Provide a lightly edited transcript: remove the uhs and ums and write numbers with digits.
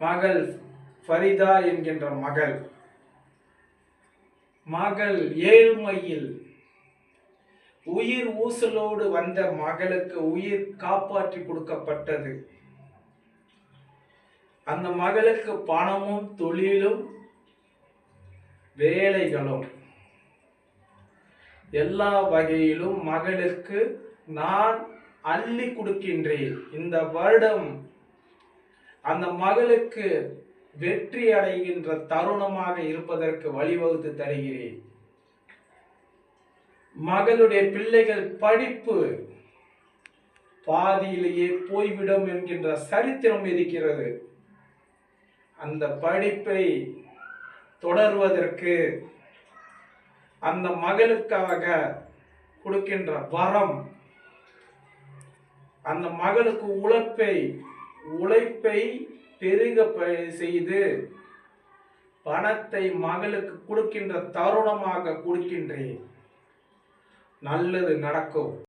மகள் ஃபரிதா என்கின்ற மகள் ஏழ்மையில் உயிர் ஊசலோடு வந்த மகளுக்கு உயிர் காப்பாற்றி கொடுக்கப்பட்டது. அந்த மகளுக்கு பணமும் தொழிலும் வேலைகளும் எல்லா வகையிலும் மகளுக்கு நான் அள்ளி கொடுக்கின்றேன். இந்த வருடம் அந்த மகளுக்கு வெற்றி அடைகின்ற தருணமாக இருப்பதற்கு வழிவகுத்து தருகிறேன். மகளுடைய பிள்ளைகள் படிப்பு பாதியிலேயே போய்விடும் என்கின்ற சரித்திரம் இருக்கிறது. அந்த படிப்பை தொடர்வதற்கு அந்த மகளுக்காக கொடுக்கின்ற வரம், அந்த மகளுக்கு உழைப்பை பெருக செய்து பணத்தை மகளுக்கு கொடுக்கின்ற தருணமாக கொடுக்கின்றேன். நல்லது நடக்கும்.